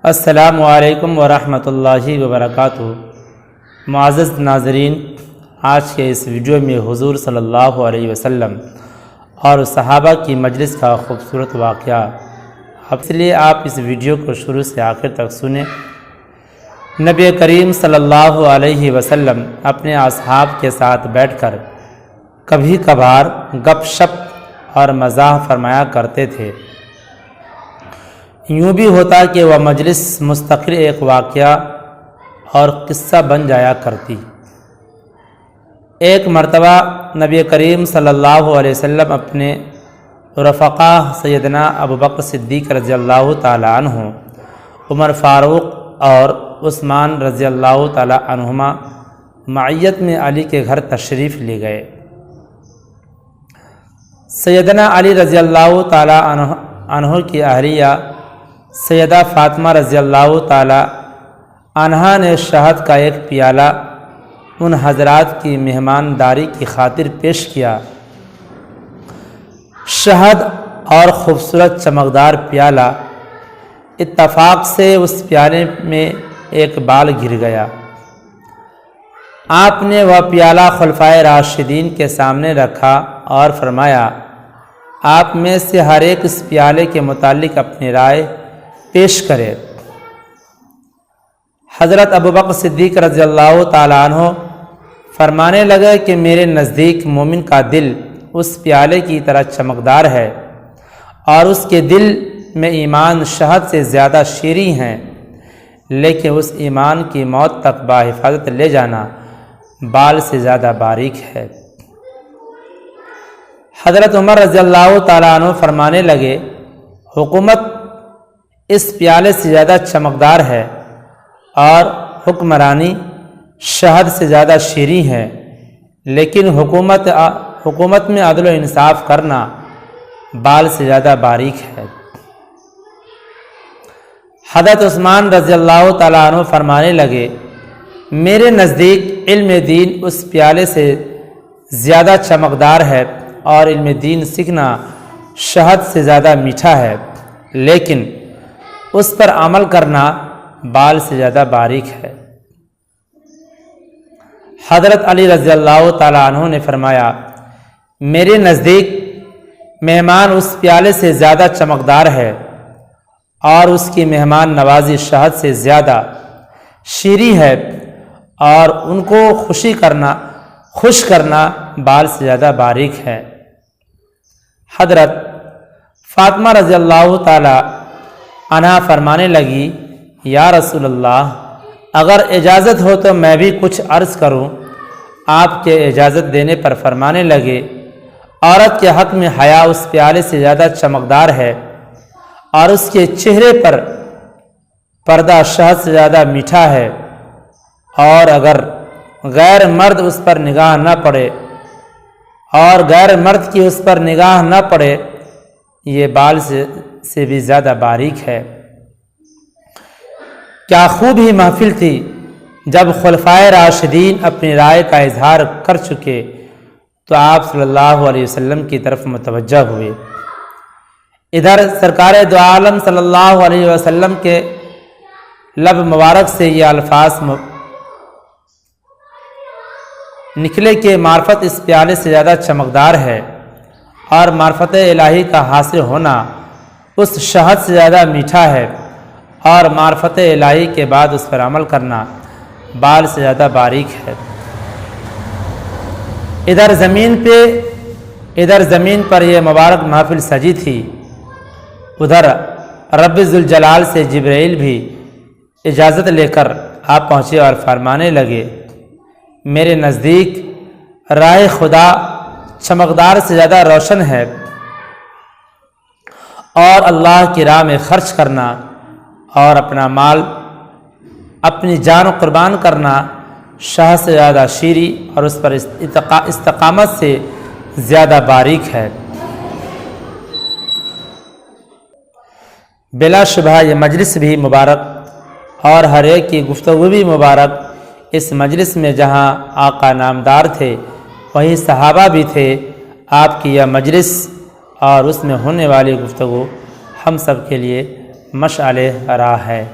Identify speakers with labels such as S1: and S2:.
S1: السلام علیکم ورحمۃ اللہ وبرکاتہ۔ معزز ناظرین، آج کے اس ویڈیو میں حضور صلی اللہ علیہ وسلم اور صحابہ کی مجلس کا خوبصورت واقعہ، اس لیے آپ اس ویڈیو کو شروع سے آخر تک سنیں۔ نبی کریم صلی اللہ علیہ وسلم اپنے اصحاب کے ساتھ بیٹھ کر کبھی کبھار گپ شپ اور مزاح فرمایا کرتے تھے۔ یوں بھی ہوتا کہ وہ مجلس مستقل ایک واقعہ اور قصہ بن جایا کرتی۔ ایک مرتبہ نبی کریم صلی اللہ علیہ وسلم اپنے رفقا سیدنا ابوبکر صدیق رضی اللہ تعالی عنہ، عمر فاروق اور عثمان رضی اللہ تعالی عنہما معیت میں علی کے گھر تشریف لے گئے۔ سیدنا علی رضی اللہ تعالی عنہ کی اہلیہ سیدہ فاطمہ رضی اللہ تعالی عنہا نے شہد کا ایک پیالہ ان حضرات کی مہمانداری کی خاطر پیش کیا۔ شہد اور خوبصورت چمکدار پیالہ، اتفاق سے اس پیالے میں ایک بال گر گیا۔ آپ نے وہ پیالہ خلفائے راشدین کے سامنے رکھا اور فرمایا، آپ میں سے ہر ایک اس پیالے کے متعلق اپنی رائے پیش کرے۔ حضرت ابوبکر صدیق رضی اللہ تعالیٰ عنہ فرمانے لگے کہ میرے نزدیک مومن کا دل اس پیالے کی طرح چمکدار ہے، اور اس کے دل میں ایمان شہد سے زیادہ شیریں ہے، لیکن اس ایمان کی موت تک بحفاظت لے جانا بال سے زیادہ باریک ہے۔ حضرت عمر رضی اللہ تعالیٰ عنہ فرمانے لگے، حکومت اس پیالے سے زیادہ چمکدار ہے اور حکمرانی شہد سے زیادہ شیریں ہے، لیکن حکومت میں عدل و انصاف کرنا بال سے زیادہ باریک ہے۔ حضرت عثمان رضی اللہ تعالیٰ عنہ فرمانے لگے، میرے نزدیک علم دین اس پیالے سے زیادہ چمکدار ہے اور علم دین سیکھنا شہد سے زیادہ میٹھا ہے، لیکن اس پر عمل کرنا بال سے زیادہ باریک ہے۔ حضرت علی رضی اللہ تعالیٰ عنہ نے فرمایا، میرے نزدیک مہمان اس پیالے سے زیادہ چمکدار ہے اور اس کی مہمان نوازی شہد سے زیادہ شیریں ہے، اور ان کو خوش کرنا بال سے زیادہ باریک ہے۔ حضرت فاطمہ رضی اللہ تعالی عنہا فرمانے لگی، یا رسول اللہ، اگر اجازت ہو تو میں بھی کچھ عرض کروں۔ آپ کے اجازت دینے پر فرمانے لگے، عورت کے حق میں حیا اس پیالے سے زیادہ چمکدار ہے، اور اس کے چہرے پر پردہ شہد سے زیادہ میٹھا ہے، اور اگر غیر مرد اس پر نگاہ نہ پڑے اور غیر مرد کی اس پر نگاہ نہ پڑے، یہ بال سے بھی زیادہ باریک ہے۔ کیا خوب ہی محفل تھی جب خلفائے راشدین اپنی رائے کا اظہار کر چکے تو آپ صلی اللہ علیہ وسلم کی طرف متوجہ ہوئے۔ ادھر سرکار دو عالم صلی اللہ علیہ وسلم کے لب مبارک سے یہ الفاظ نکلے کہ معرفت اس پیالے سے زیادہ چمکدار ہے، اور معرفت الہی کا حاصل ہونا اس شہد سے زیادہ میٹھا ہے، اور معرفت الہی کے بعد اس پر عمل کرنا بال سے زیادہ باریک ہے۔ ادھر زمین پر یہ مبارک محفل سجی تھی، ادھر رب ذوالجلال سے جبرائیل بھی اجازت لے کر آپ پہنچے اور فرمانے لگے، میرے نزدیک راہ خدا چمکدار سے زیادہ روشن ہے، اور اللہ کی راہ میں خرچ کرنا اور اپنا مال، اپنی جان قربان کرنا شہد سے زیادہ شیریں اور اس پر استقامت سے زیادہ باریک ہے۔ بلا شبہ یہ مجلس بھی مبارک اور ہر ایک کی گفتگو بھی مبارک۔ اس مجلس میں جہاں آقا نامدار تھے وہیں صحابہ بھی تھے۔ آپ کی یہ مجلس اور اس میں ہونے والی گفتگو ہم سب کے لیے مشعل راہ ہے۔